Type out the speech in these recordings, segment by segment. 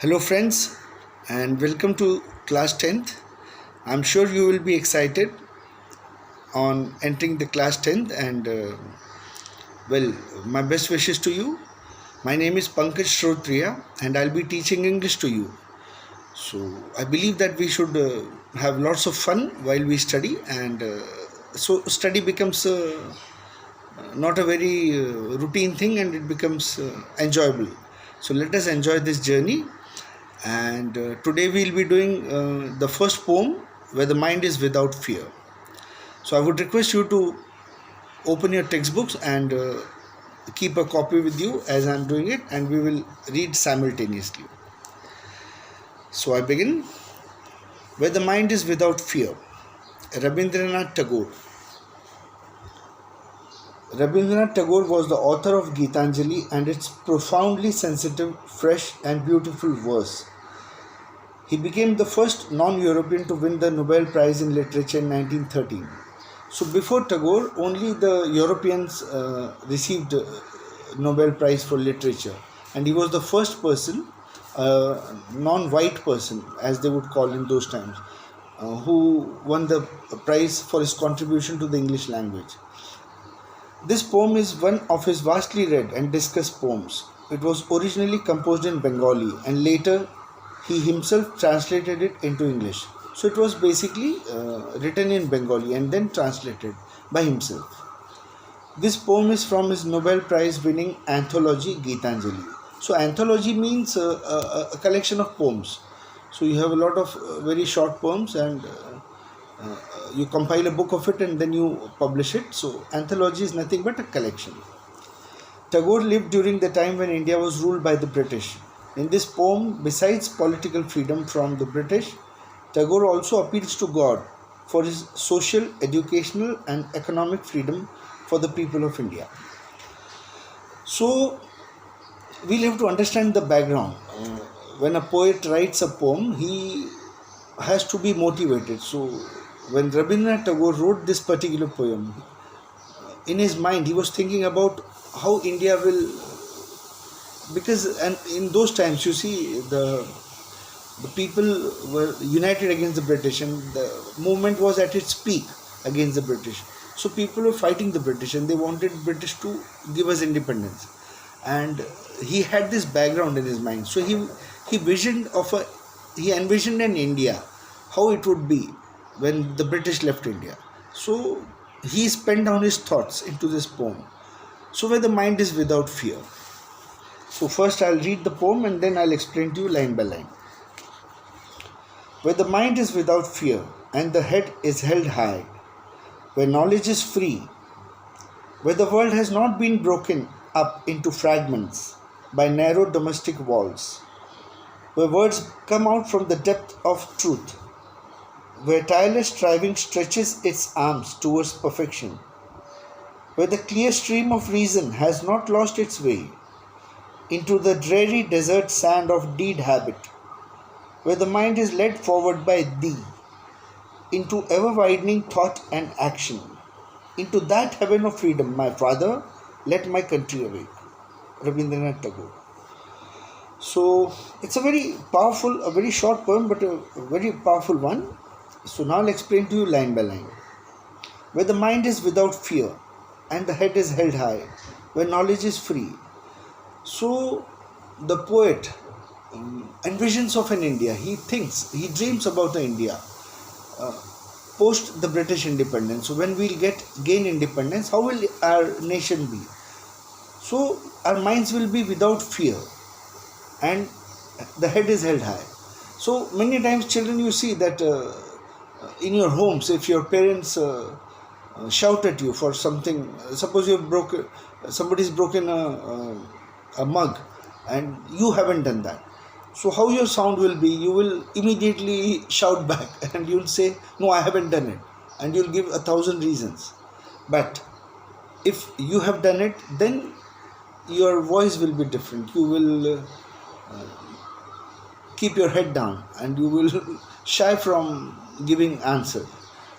Hello, friends, and welcome to class 10th. I'm sure you will be excited on entering the class 10th, and my best wishes to you. My name is Pankaj Shrotriya, and I'll be teaching English to you. So, I believe that we should have lots of fun while we study, and so study becomes not a very routine thing and it becomes enjoyable. So, let us enjoy this journey. And today we'll be doing the first poem, Where the Mind is Without Fear. So I would request you to open your textbooks and keep a copy with you as I'm doing it, and we will read simultaneously. So I begin. Where the Mind is Without Fear. Rabindranath Tagore. Rabindranath Tagore was the author of Gitanjali and its profoundly sensitive, fresh, and beautiful verse. He became the first non-European to win the Nobel Prize in Literature in 1913. So before Tagore, only the Europeans received Nobel Prize for Literature, and he was the first person, non-white person, as they would call in those times, who won the prize for his contribution to the English language. This poem is one of his vastly read and discussed poems. It was originally composed in Bengali and later he himself translated it into English. So it was basically written in Bengali and then translated by himself. This poem is from his Nobel Prize winning anthology Gitanjali. So anthology means a collection of poems. So you have a lot of very short poems and you compile a book of it and then you publish it. So anthology is nothing but a collection. Tagore lived during the time when India was ruled by the British. In this poem, besides political freedom from the British, Tagore also appeals to God for his social, educational and economic freedom for the people of India. So, we'll have to understand the background. When a poet writes a poem, he has to be motivated. So, when Rabindranath Tagore wrote this particular poem, in his mind he was thinking about how India will, because and in those times you see the people were united against the British and the movement was at its peak against the British. So people were fighting the British and they wanted British to give us independence. And he had this background in his mind. So he envisioned an India, how it would be when the British left India. So he spent down his thoughts into this poem. So where the mind is without fear. So first I'll read the poem and then I'll explain to you line by line. Where the mind is without fear and the head is held high, where knowledge is free, where the world has not been broken up into fragments by narrow domestic walls, where words come out from the depth of truth, where tireless striving stretches its arms towards perfection, where the clear stream of reason has not lost its way into the dreary desert sand of deed habit, where the mind is led forward by thee into ever-widening thought and action, into that heaven of freedom, my father, let my country awake. Rabindranath Tagore. So it's a very powerful, a very short poem, but a very powerful one. So now I'll explain to you line by line. Where the mind is without fear and the head is held high, where knowledge is free. So the poet envisions of an India. He dreams about an India post the British independence. So when we'll gain independence, how will our nation be? So our minds will be without fear and the head is held high. So many times children, you see that in your homes, if your parents shout at you for something, suppose somebody's broken a mug and you haven't done that. So how your sound will be, you will immediately shout back and you'll say, no, I haven't done it. And you'll give 1,000 reasons. But if you have done it, then your voice will be different. You will keep your head down and you will shy from giving answer.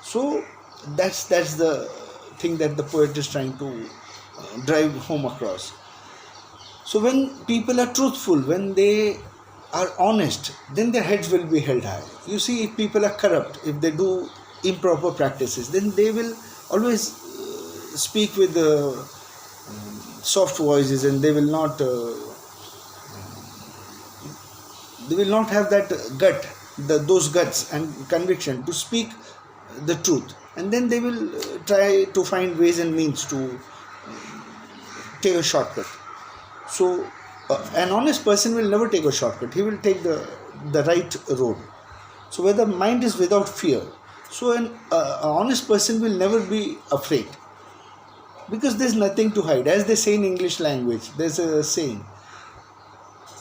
So that's the thing that the poet is trying to drive home across. So when people are truthful, when they are honest, then their heads will be held high. You see, if people are corrupt, if they do improper practices, then they will always speak with soft voices, and they will not have that those guts and conviction to speak the truth, and then they will try to find ways and means to take a shortcut. So, an honest person will never take a shortcut. He will take the right road. So, where the mind is without fear, so an honest person will never be afraid, because there's nothing to hide. As they say in English language, there's a saying: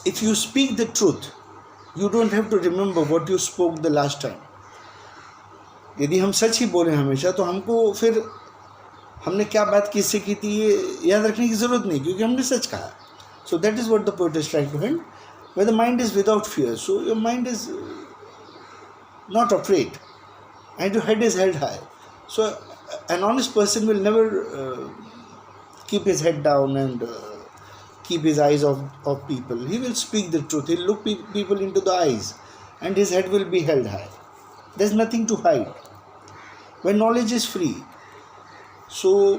if you speak the truth, you don't have to remember what you spoke the last time. यदि हम सच ही बोले हमेशा, तो हमको फिर हमने क्या बात किससे की थी ये याद रखने की जरूरत नहीं, क्योंकि हमने सच कहा. So that is what the poet is trying to hint, where the mind is without fear. So your mind is not afraid, and your head is held high. So an honest person will never keep his head down and keep his eyes off people. He will speak the truth. He'll look people into the eyes, and his head will be held high. There's nothing to hide. When knowledge is free, so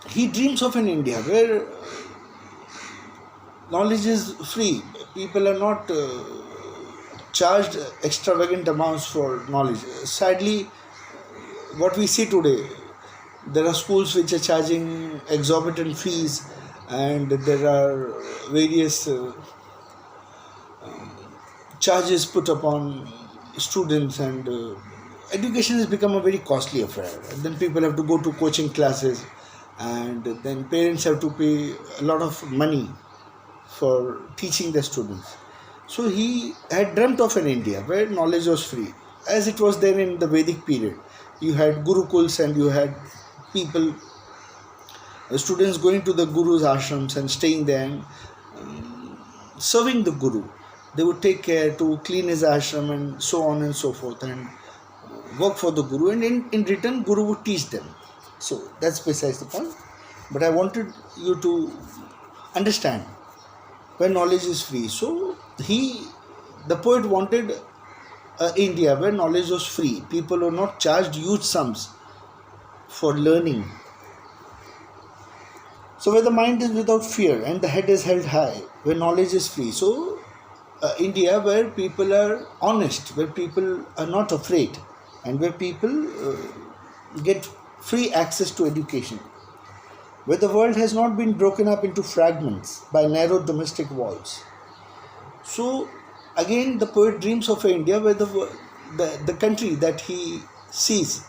he dreams of an India where knowledge is free. People are not charged extravagant amounts for knowledge. Sadly, what we see today, there are schools which are charging exorbitant fees, and there are various charges put upon students, and education has become a very costly affair. And then people have to go to coaching classes, and then parents have to pay a lot of money for teaching their students. So he had dreamt of an India where knowledge was free, as it was there in the Vedic period. You had gurukuls, and you had people, students going to the guru's ashrams and staying there and serving the guru. They would take care to clean his ashram and so on and so forth, and work for the guru, and in return guru would teach them. So that's besides the point. But I wanted you to understand where knowledge is free. So the poet wanted India where knowledge was free. People were not charged huge sums for learning. So where the mind is without fear and the head is held high, where knowledge is free. So India where people are honest, where people are not afraid, and where people get free access to education, where the world has not been broken up into fragments by narrow domestic walls. So again, the poet dreams of India where the country that he sees,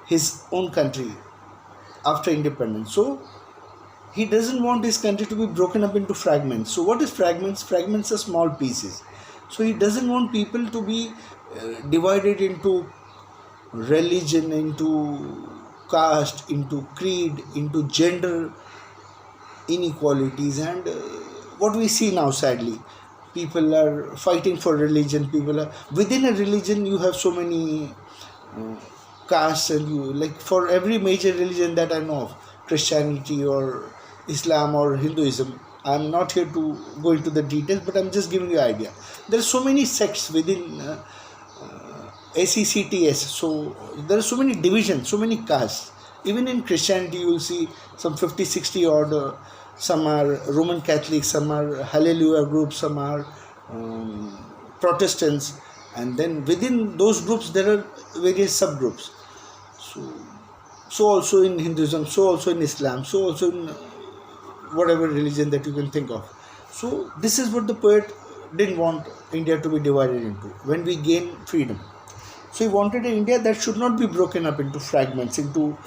his own country after independence. So he doesn't want his country to be broken up into fragments. So what is fragments? Fragments are small pieces. So he doesn't want people to be divided into religion, into caste, into creed, into gender inequalities. And what we see now, sadly, people are fighting for religion. People are within a religion. You have so many castes, and you, like, for every major religion that I know of, Christianity or Islam or Hinduism, I'm not here to go into the details, but I'm just giving you an idea. There are so many sects within SECTS. So there are so many divisions, so many castes. Even in Christianity, you will see some 50, 60 odd. Some are Roman Catholics, some are Hallelujah groups, some are Protestants. And then within those groups, there are various subgroups. So also in Hinduism, so also in Islam, so also in whatever religion that you can think of. So this is what the poet didn't want India to be divided into when we gain freedom. So he wanted an India that should not be broken up into fragments, into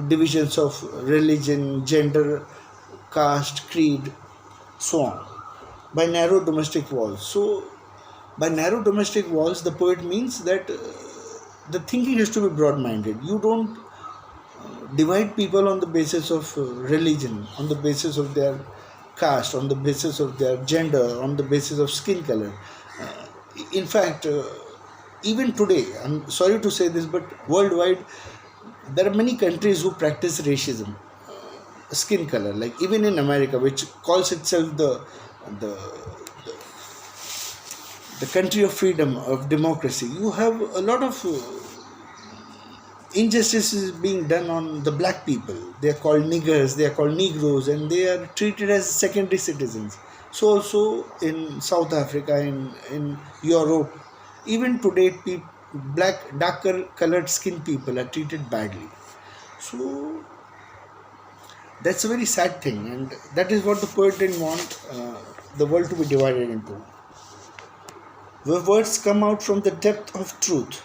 divisions of religion, gender, caste, creed, so on, by narrow domestic walls. So by narrow domestic walls, the poet means that the thinking has to be broad-minded. You don't divide people on the basis of religion, on the basis of their caste, on the basis of their gender, on the basis of skin color. In fact, even today, I'm sorry to say this, but worldwide, there are many countries who practice racism, skin color, like even in America, which calls itself the the, the country of freedom, of democracy, you have a lot of injustices being done on the black people. They are called niggers, they are called negroes, and they are treated as secondary citizens. So also in South Africa, in Europe, even today, black, darker colored skin people are treated badly. So that's a very sad thing, and that is what the poet didn't want the world to be divided into. Where words come out from the depth of truth.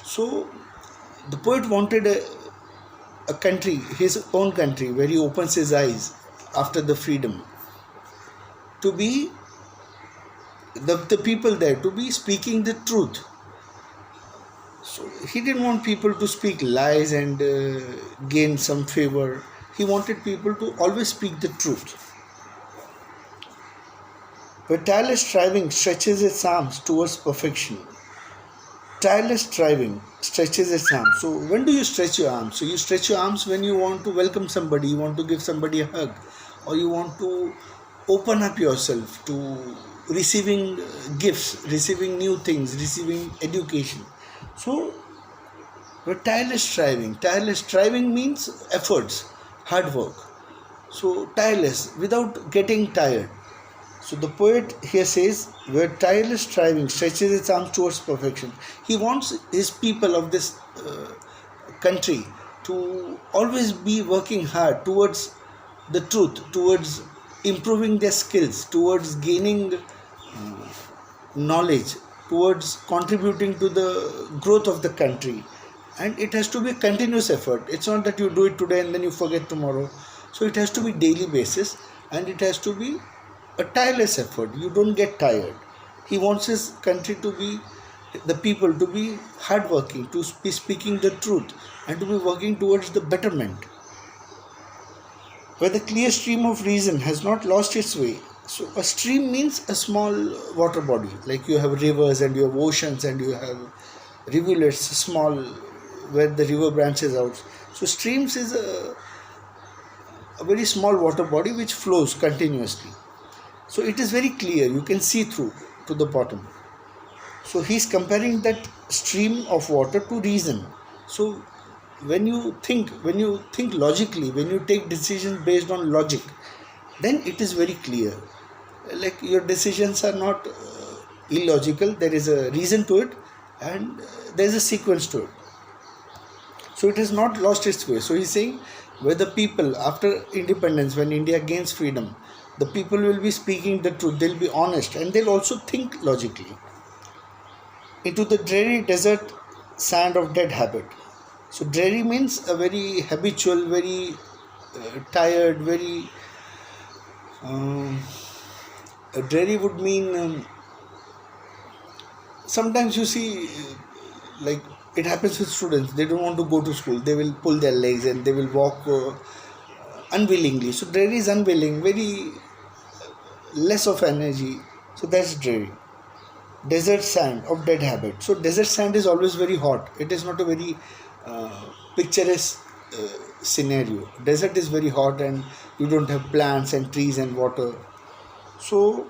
So the poet wanted a country, his own country, where he opens his eyes after the freedom, to be the people there, to be speaking the truth. So he didn't want people to speak lies and gain some favor. He wanted people to always speak the truth. Where tireless striving stretches its arms towards perfection. Tireless striving stretches its arms. So when do you stretch your arms? So you stretch your arms when you want to welcome somebody, you want to give somebody a hug, or you want to open up yourself to receiving gifts, receiving new things, receiving education. So tireless striving means efforts, hard work. So tireless, without getting tired. So the poet here says, where tireless striving stretches its arms towards perfection. He wants his people of this country to always be working hard towards the truth, towards improving their skills, towards gaining knowledge, towards contributing to the growth of the country. And it has to be a continuous effort. It's not that you do it today and then you forget tomorrow. So it has to be daily basis, and it has to be a tireless effort. You don't get tired. He wants his country to be, the people to be hardworking, to be speaking the truth, and to be working towards the betterment. Where the clear stream of reason has not lost its way. So a stream means a small water body, like you have rivers and you have oceans and you have rivulets, small, where the river branches out. So streams is a very small water body which flows continuously. So it is very clear, you can see through to the bottom. So he is comparing that stream of water to reason. So when you think logically, when you take decisions based on logic, then it is very clear. Like your decisions are not illogical, there is a reason to it, and there is a sequence to it. So it has not lost its way. So he is saying, where the people, after independence, when India gains freedom, the people will be speaking the truth, they'll be honest, and they'll also think logically. Into the dreary desert sand of dead habit. So dreary means a very habitual, very tired, very dreary would mean sometimes you see, like it happens with students, they don't want to go to school, they will pull their legs and they will walk unwillingly. So dreary is unwilling, very less of energy. So that's dreary. Desert sand of dead habit. So desert sand is always very hot. It is not a very picturesque scenario. Desert is very hot and you don't have plants and trees and water. So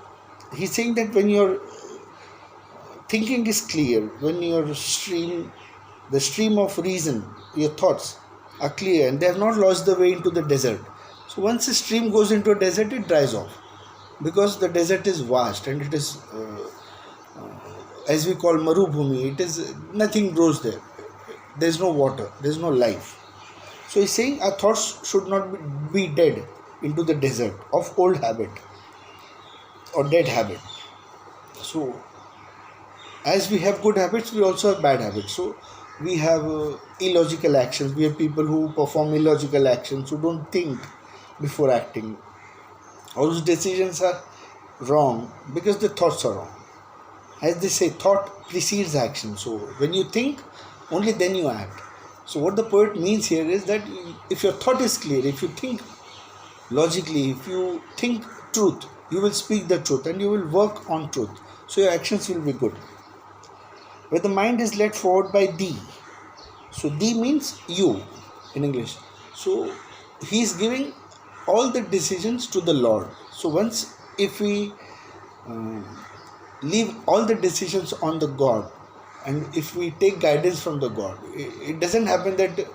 he's saying that when your thinking is clear, when your stream, the stream of reason, your thoughts are clear and they have not lost the way into the desert. So once a stream goes into a desert, it dries off, because the desert is vast and it is as we call Marubhumi, it is nothing grows there. There is no water, there is no life. So he's saying our thoughts should not be dead into the desert of old habit or dead habit. So as we have good habits, we also have bad habits. So we have illogical actions. We have people who perform illogical actions, who don't think before acting. All those decisions are wrong because the thoughts are wrong. As they say, thought precedes action. So when you think, only then you act. So what the poet means here is that if your thought is clear, if you think logically, if you think truth, you will speak the truth and you will work on truth. So your actions will be good. Where the mind is led forward by thee. So thee means you in English. So he is giving all the decisions to the Lord. So once if we leave all the decisions on the God, and if we take guidance from the God, it doesn't happen that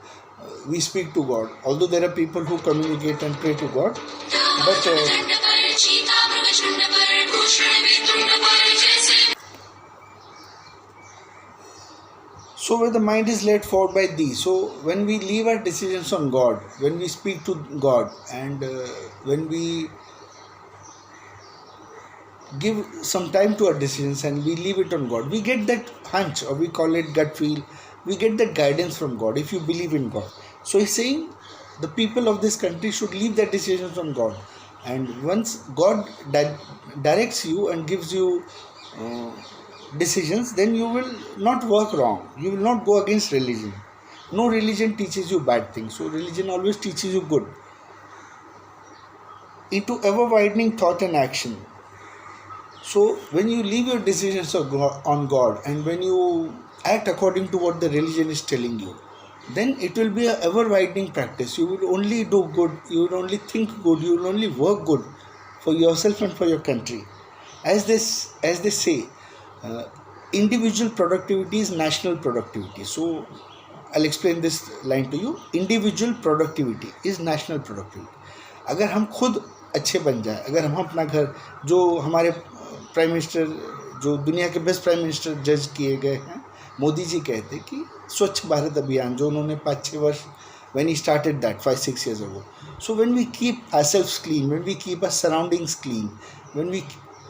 we speak to God. Although there are people who communicate and pray to God, but so where the mind is led forward by these. So when we leave our decisions on God, when we speak to God, and when we give some time to our decisions and we leave it on God, we get that hunch, or we call it gut feel, we get that guidance from God if you believe in God. So he's saying the people of this country should leave their decisions on God, and once God directs you and gives you decisions, then you will not work wrong, you will not go against religion. No religion teaches you bad things, so religion always teaches you good. Into ever widening thought and action. So when you leave your decisions on God, and when you act according to what the religion is telling you, then it will be an ever widening practice. You will only do good, you will only think good, you will only work good for yourself and for your country. As they say, individual productivity is national productivity. So I'll explain this line to you. Individual productivity is national productivity. अगर हम खुद अच्छे बन जाए, अगर हम अपना घर, जो हमारे प्राइम मिनिस्टर, जो दुनिया के बेस्ट प्राइम मिनिस्टर जज किए गए हैं, मोदी जी कहते कि स्वच्छ भारत अभियान जो उन्होंने 5-6 वर्ष, when he started that 5-6 years ago. So when we keep ourselves clean, when we keep our surroundings clean, when we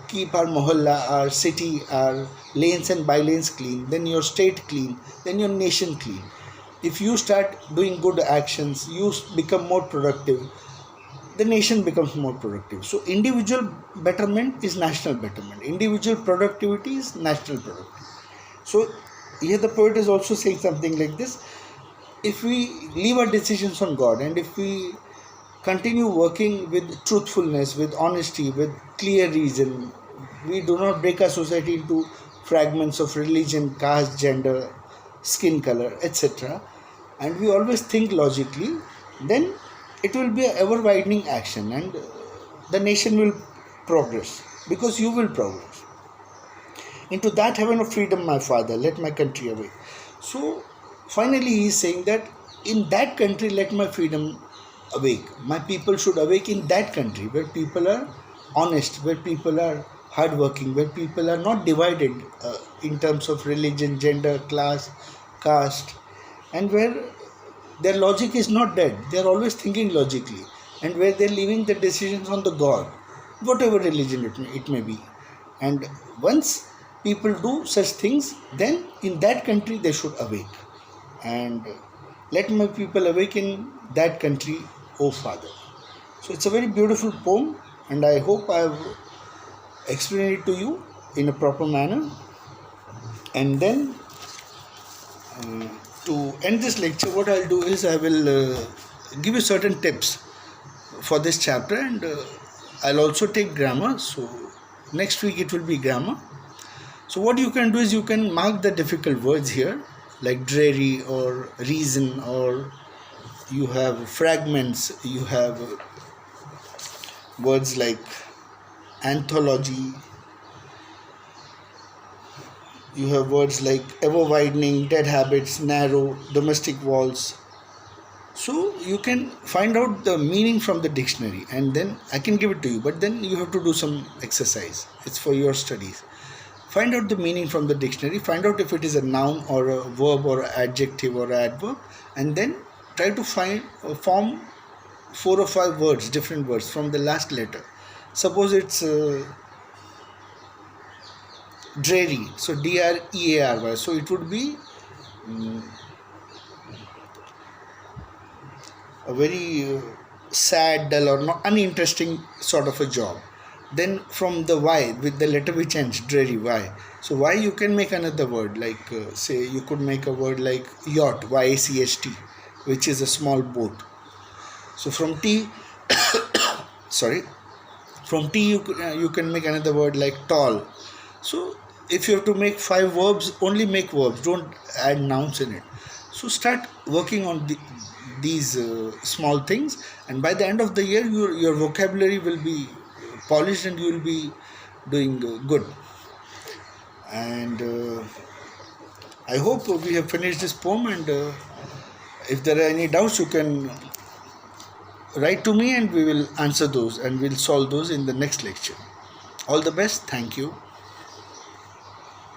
keep our mohalla, our city, our lanes and bylanes clean, then your state clean, then your nation clean. If you start doing good actions, you become more productive, the nation becomes more productive. So individual betterment is national betterment. Individual productivity is national productivity. So here the poet is also saying something like this. If we leave our decisions on God, and if we continue working with truthfulness, with honesty, with clear reason, we do not break our society into fragments of religion, caste, gender, skin color, etc., and we always think logically, then it will be an ever widening action, and the nation will progress, because you will progress. Into that heaven of freedom, my father, let my country awake. So finally he is saying that in that country let my freedom awake. My people should awake in that country where people are honest, where people are hardworking, where people are not divided in terms of religion, gender, class, caste, and where their logic is not dead. They are always thinking logically, and where they are leaving the decisions on the God, whatever religion it may be. And once people do such things, then in that country they should awake. And let my people awake in that country, O Father. So it's a very beautiful poem, and I hope I have explained it to you in a proper manner. And then to end this lecture, what I'll do is I will give you certain tips for this chapter, and I'll also take grammar. So next week it will be grammar. So what you can do is you can mark the difficult words here, like dreary or reason, or you have fragments, you have words like anthology, you have words like ever widening, dead habits, narrow, domestic walls. So you can find out the meaning from the dictionary, and then I can give it to you, but then you have to do some exercise. It's for your studies. Find out the meaning from the dictionary, find out if it is a noun or a verb or an adjective or an adverb, and then try to form 4 or 5 words, different words from the last letter. Suppose it's dreary, so D-R-E-A-R-Y, so it would be a very sad, dull, or not uninteresting sort of a job. Then from the Y, with the letter which ends, dreary, Y. So Y you can make another word, like say you could make a word like yacht, Y-A-C-H-T, which is a small boat. So from T, from T you can make another word like tall. So if you have to make 5 verbs, only make verbs, don't add nouns in it. So start working on these small things, and by the end of the year your vocabulary will be polished and you will be doing good. And I hope we have finished this poem, and if there are any doubts, you can write to me and we will answer those and we'll solve those in the next lecture. All the best. Thank you.